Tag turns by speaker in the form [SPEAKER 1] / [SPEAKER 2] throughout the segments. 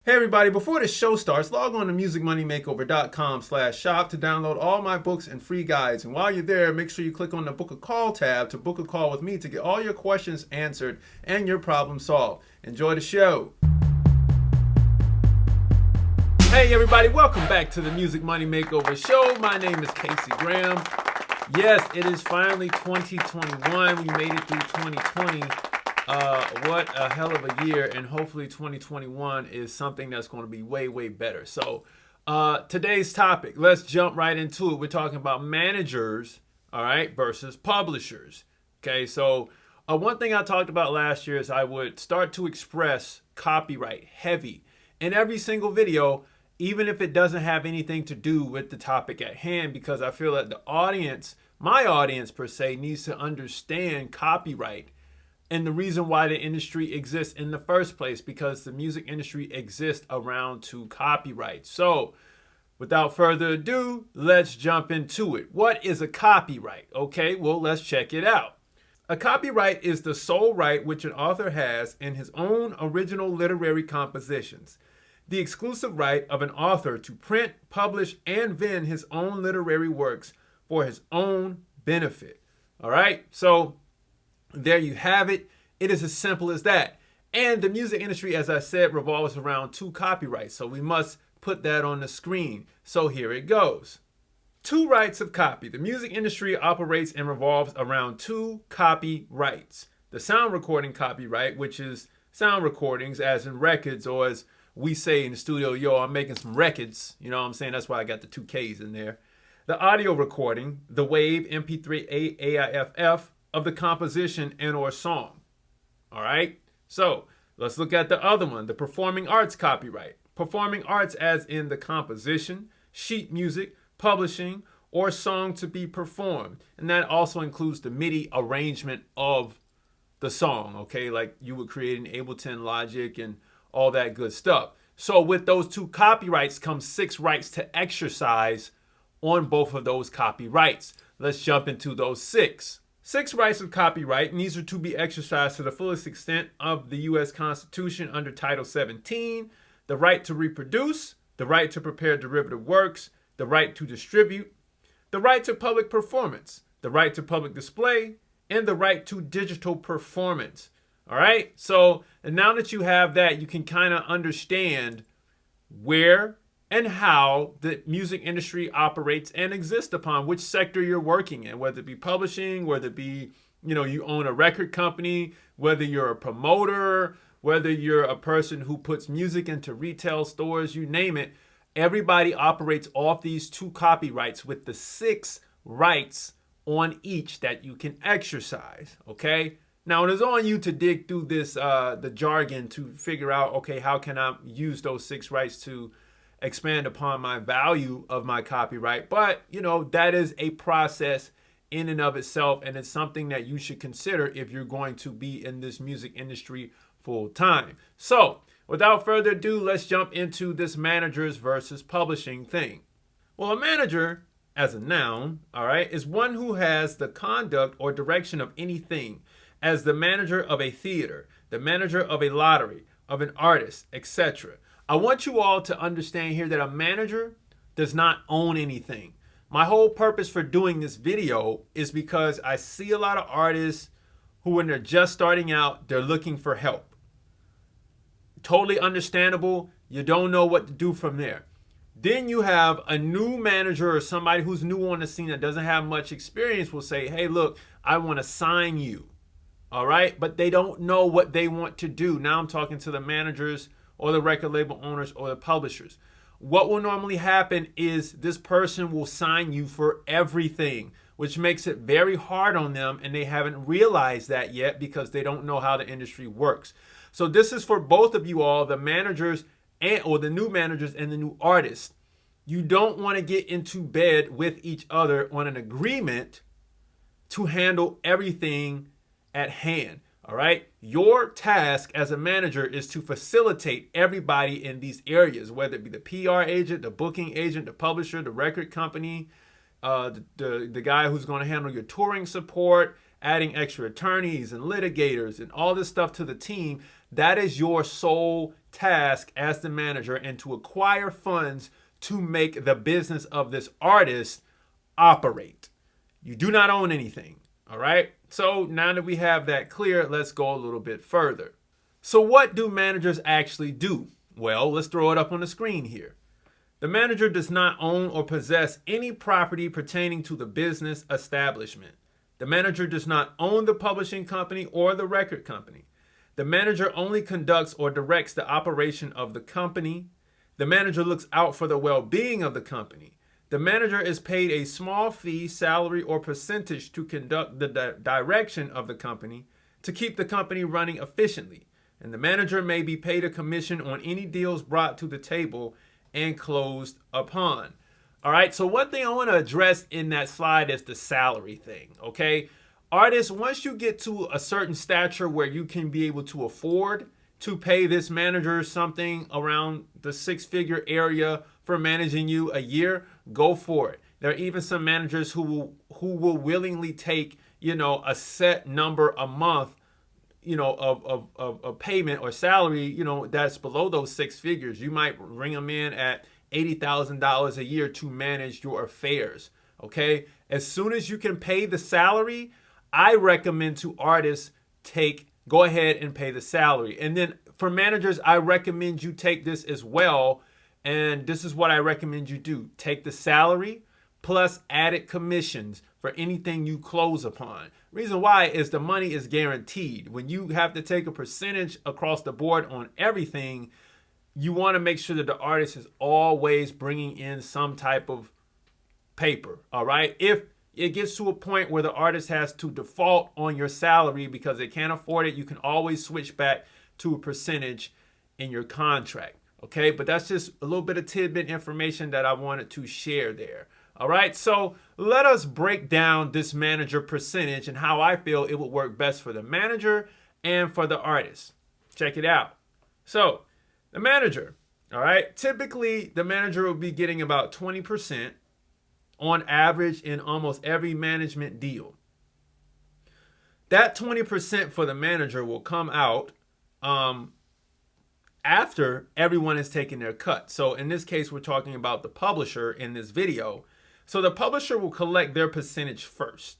[SPEAKER 1] Hey everybody, before the show starts, log on to musicmoneymakeover.com/shop to download all my books and free guides. And while you're there, make sure you click on the book a call tab to book a call with me to get all your questions answered and your problem solved. Enjoy the show. Hey everybody, welcome back to the Music Money Makeover Show. My name is Casey Graham. Yes, it is finally 2021. We made it through 2020. What a hell of a year, and hopefully 2021 is something that's going to be way, way better. So today's topic, let's jump right into it. We're talking about managers, all right, versus publishers. Okay, so one thing I talked about last year is I would start to express copyright heavy in every single video, even if it doesn't have anything to do with the topic at hand, because I feel that the audience, my audience per se, needs to understand copyright and the reason why the industry exists in the first place, because the music industry exists around to copyright. So without further ado, let's jump into it. What is a copyright? Okay, well, let's check it out. A copyright is the sole right which an author has in his own original literary compositions. The exclusive right of an author to print, publish, and vend his own literary works for his own benefit. All right, so there you have it. It is as simple as that. And the music industry, as I said, revolves around two copyrights. So we must put that on the screen. So here it goes. Two rights of copy. The music industry operates and revolves around two copyrights. The sound recording copyright, which is sound recordings as in records, or as we say in the studio, yo, I'm making some records. You know what I'm saying? That's why I got the two Ks in there. The audio recording, the WAV, MP3, AIFF, of the composition and or song. All right, so let's look at the other one, the performing arts copyright. Performing arts as in the composition, sheet music, publishing, or song to be performed. And that also includes the MIDI arrangement of the song, okay? Like you would create in Ableton, Logic, and all that good stuff. So with those two copyrights comes 6 rights to exercise on both of those copyrights. Let's jump into those 6. 6 rights of copyright, and these are to be exercised to the fullest extent of the U.S. Constitution under Title 17. The right to reproduce, the right to prepare derivative works, the right to distribute, the right to public performance, the right to public display, and the right to digital performance. All right, so and now that you have that, you can kind of understand where and how the music industry operates and exists upon which sector you're working in, whether it be publishing, whether it be, you own a record company, whether you're a promoter, whether you're a person who puts music into retail stores, you name it. Everybody operates off these two copyrights with the 6 rights on each that you can exercise, okay? Now, it is on you to dig through this, the jargon to figure out, okay, how can I use those 6 rights to expand upon my value of my copyright. But, that is a process in and of itself, and it's something that you should consider if you're going to be in this music industry full time. So, without further ado, let's jump into this managers versus publishing thing. Well, a manager, as a noun, all right, is one who has the conduct or direction of anything, as the manager of a theater, the manager of a lottery, of an artist, etc. I want you all to understand here that a manager does not own anything. My whole purpose for doing this video is because I see a lot of artists who, when they're just starting out, they're looking for help. Totally understandable. You don't know what to do from there. Then you have a new manager or somebody who's new on the scene that doesn't have much experience will say, hey, look, I want to sign you. All right. But they don't know what they want to do. Now I'm talking to the managers or the record label owners or the publishers. What will normally happen is this person will sign you for everything, which makes it very hard on them, and they haven't realized that yet because they don't know how the industry works. So this is for both of you all, the managers or the new managers and the new artists. You don't want to get into bed with each other on an agreement to handle everything at hand. All right. Your task as a manager is to facilitate everybody in these areas, whether it be the PR agent, the booking agent, the publisher, the record company, the guy who's going to handle your touring support, adding extra attorneys and litigators and all this stuff to the team. That is your sole task as the manager, and to acquire funds to make the business of this artist operate. You do not own anything. All right. So now that we have that clear, let's go a little bit further. So what do managers actually do? Well, let's throw it up on the screen here. The manager does not own or possess any property pertaining to the business establishment. The manager does not own the publishing company or the record company. The manager only conducts or directs the operation of the company. The manager looks out for the well-being of the company. The manager is paid a small fee, salary, or percentage to conduct the direction of the company to keep the company running efficiently. And the manager may be paid a commission on any deals brought to the table and closed upon. All right, so one thing I want to address in that slide is the salary thing, okay? Artists, once you get to a certain stature where you can be able to afford to pay this manager something around the six-figure area for managing you a year, go for it. There are even some managers who will willingly take, a set number a month, of payment or salary, that's below those six figures. You might ring them in at $80,000 a year to manage your affairs. Okay. As soon as you can pay the salary, I recommend to artists go ahead and pay the salary. And then for managers, I recommend you take this as well. And this is what I recommend you do. Take the salary plus added commissions for anything you close upon. Reason why is the money is guaranteed. When you have to take a percentage across the board on everything, you want to make sure that the artist is always bringing in some type of paper. All right. If it gets to a point where the artist has to default on your salary because they can't afford it, you can always switch back to a percentage in your contract. Okay. But that's just a little bit of tidbit information that I wanted to share there. All right. So let us break down this manager percentage and how I feel it would work best for the manager and for the artist. Check it out. So the manager, all right, typically the manager will be getting about 20% on average in almost every management deal. That 20% for the manager will come out after everyone has taken their cut. So in this case, we're talking about the publisher in this video. So the publisher will collect their percentage first,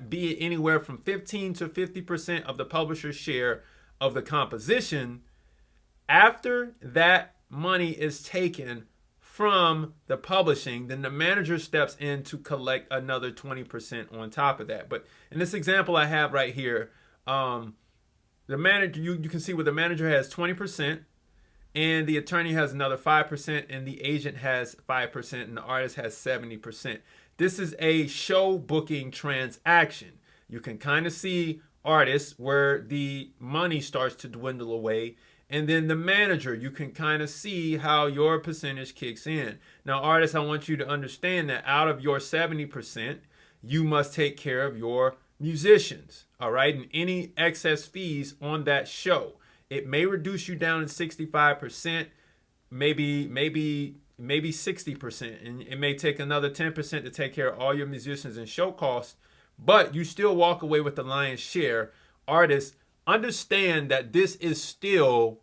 [SPEAKER 1] be it anywhere from 15 to 50% of the publisher's share of the composition. After that money is taken from the publishing, then the manager steps in to collect another 20% on top of that. But in this example I have right here, the manager, you can see where the manager has 20%, and the attorney has another 5%, and the agent has 5%, and the artist has 70%. This is a show booking transaction. You can kind of see artists where the money starts to dwindle away. And then the manager, you can kind of see how your percentage kicks in. Now, artists, I want you to understand that out of your 70%, you must take care of your musicians, all right? And any excess fees on that show. It may reduce you down to 65%, maybe 60%. And it may take another 10% to take care of all your musicians and show costs, but you still walk away with the lion's share. Artists, understand that this is still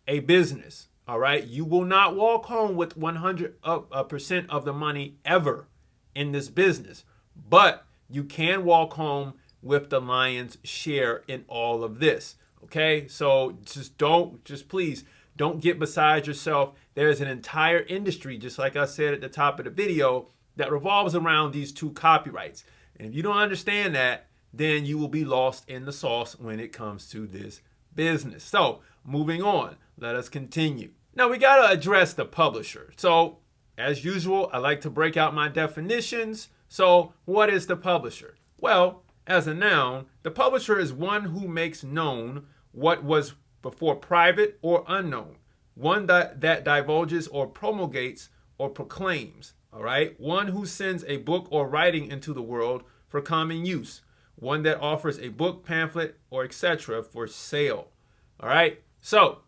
[SPEAKER 1] a business, all right? You will not walk home with 100% of the money ever in this business, but you can walk home with the lion's share in all of this, okay? So please don't get beside yourself. There's an entire industry, just like I said at the top of the video, that revolves around these two copyrights. And if you don't understand that, then you will be lost in the sauce when it comes to this business. So moving on, let us continue. Now we got to address the publisher. So as usual, I like to break out my definitions. So what is the publisher? Well, as a noun, the publisher is one who makes known what was before private or unknown, one that divulges or promulgates or proclaims, all right? One who sends a book or writing into the world for common use, one that offers a book, pamphlet, or etc. for sale. All right. So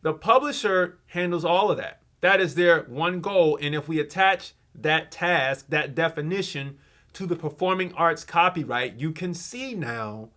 [SPEAKER 1] the publisher handles all of that. That is their one goal. And if we attach that task, that definition to the performing arts copyright, you can see now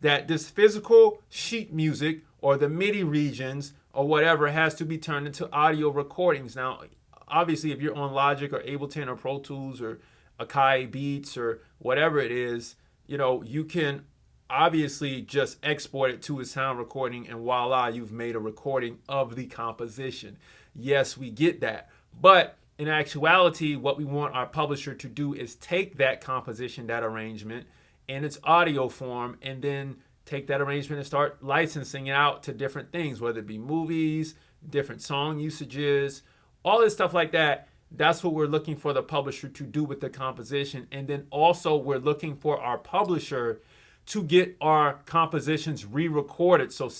[SPEAKER 1] that this physical sheet music or the MIDI regions or whatever has to be turned into audio recordings. Now, obviously, if you're on Logic or Ableton or Pro Tools or Akai Beats or whatever it is, you can obviously just export it to a sound recording and voila, you've made a recording of the composition. Yes, we get that. But in actuality, what we want our publisher to do is take that composition, that arrangement, in its audio form, and then take that arrangement and start licensing it out to different things, whether it be movies, different song usages, all this stuff like that. That's what we're looking for the publisher to do with the composition. And then also we're looking for our publisher to get our compositions re-recorded. So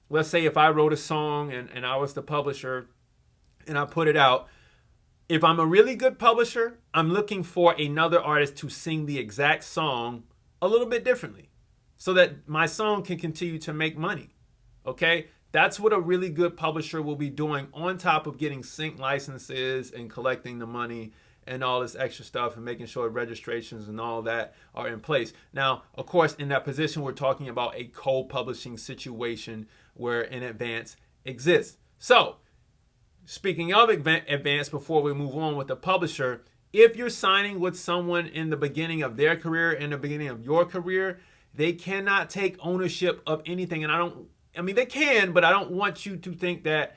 [SPEAKER 1] let's say if I wrote a song and I was the publisher and I put it out, if I'm a really good publisher, I'm looking for another artist to sing the exact song a little bit differently so that my song can continue to make money. Okay? That's what a really good publisher will be doing on top of getting sync licenses and collecting the money and all this extra stuff and making sure registrations and all that are in place. Now, of course, in that position, we're talking about a co-publishing situation where an advance exists. So, speaking of advance, before we move on with the publisher, if you're signing with someone in the beginning of their career, in the beginning of your career, they cannot take ownership of anything. And they can, but I don't want you to think that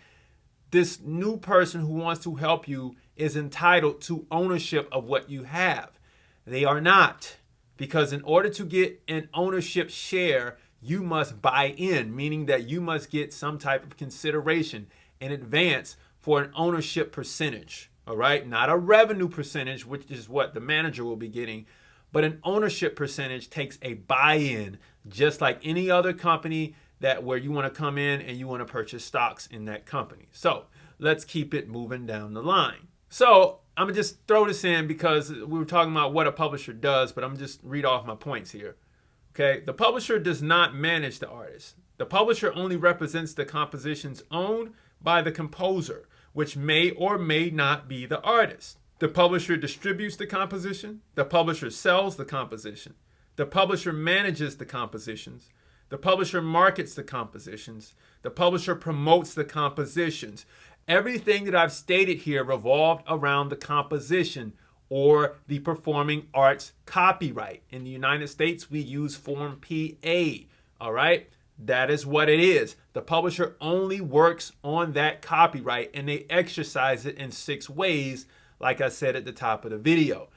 [SPEAKER 1] this new person who wants to help you is entitled to ownership of what you have. They are not, because in order to get an ownership share, you must buy in, meaning that you must get some type of consideration in advance for an ownership percentage, all right? Not a revenue percentage, which is what the manager will be getting, but an ownership percentage takes a buy-in, just like any other company where you want to come in and you want to purchase stocks in that company. So let's keep it moving down the line. So I'm going to just throw this in because we were talking about what a publisher does, but I'm going to just read off my points here. Okay, the publisher does not manage the artist. The publisher only represents the compositions owned by the composer, which may or may not be the artist. The publisher distributes the composition. The publisher sells the composition. The publisher manages the compositions. The publisher markets the compositions. The publisher promotes the compositions. Everything that I've stated here revolved around the composition or the performing arts copyright. In the United States, we use Form PA. All right? That is what it is. The publisher only works on that copyright, and they exercise it in 6 ways, like I said at the top of the video.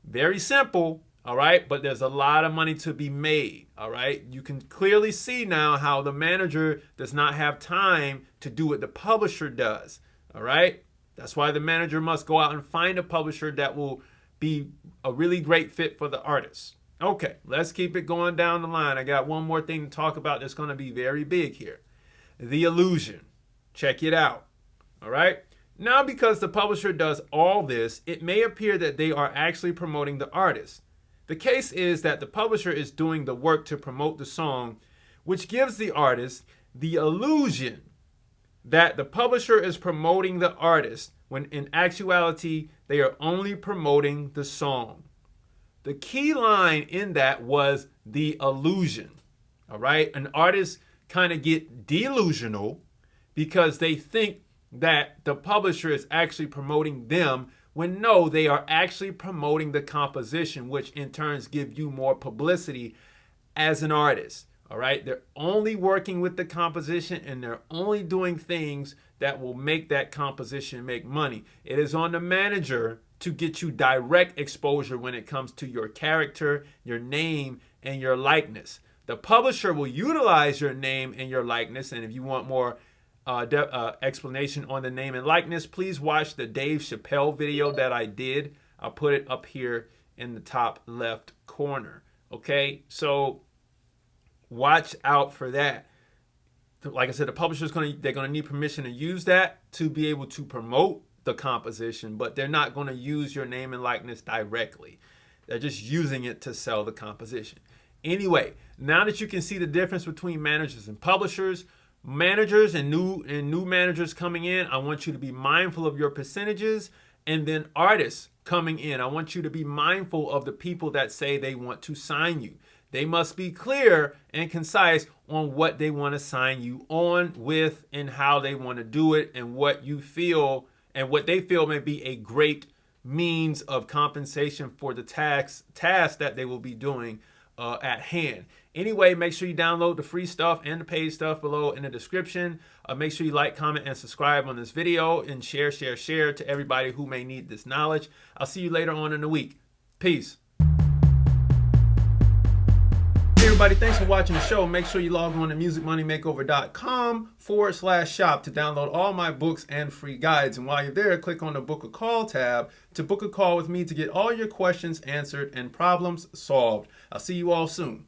[SPEAKER 1] Very simple. All right, but there's a lot of money to be made. All right, you can clearly see now how the manager does not have time to do what the publisher does. All right, that's why the manager must go out and find a publisher that will be a really great fit for the artist. Okay, let's keep it going down the line. I got one more thing to talk about that's going to be very big here. The illusion. Check it out. All right. Now, because the publisher does all this, it may appear that they are actually promoting the artist. The case is that the publisher is doing the work to promote the song, which gives the artist the illusion that the publisher is promoting the artist, when in actuality, they are only promoting the song. The key line in that was the illusion. All right? An artist kind of get delusional because they think that the publisher is actually promoting them, when no, they are actually promoting the composition, which in turn give you more publicity as an artist. All right, they're only working with the composition, and they're only doing things that will make that composition make money. It is on the manager to get you direct exposure when it comes to your character, your name, and your likeness. The publisher will utilize your name and your likeness, and if you want more explanation on the name and likeness, please watch the Dave Chappelle video that I did. I'll put it up here in the top left corner. Okay, so watch out for that. Like I said, the publisher's they're gonna need permission to use that to be able to promote the composition, but they're not gonna use your name and likeness directly. They're just using it to sell the composition. Anyway, now that you can see the difference between managers and publishers, managers and new managers coming in, I want you to be mindful of your percentages. And then artists coming in, I want you to be mindful of the people that say they want to sign you. They must be clear and concise on what they want to sign you on with and how they want to do it and what you feel and what they feel may be a great means of compensation for the task that they will be doing at hand. Anyway, make sure you download the free stuff and the paid stuff below in the description. Make sure you like, comment, and subscribe on this video and share to everybody who may need this knowledge. I'll see you later on in the week. Peace. Hey everybody, thanks for watching the show. Make sure you log on to musicmoneymakeover.com/shop to download all my books and free guides. And while you're there, click on the Book a Call tab to book a call with me to get all your questions answered and problems solved. I'll see you all soon.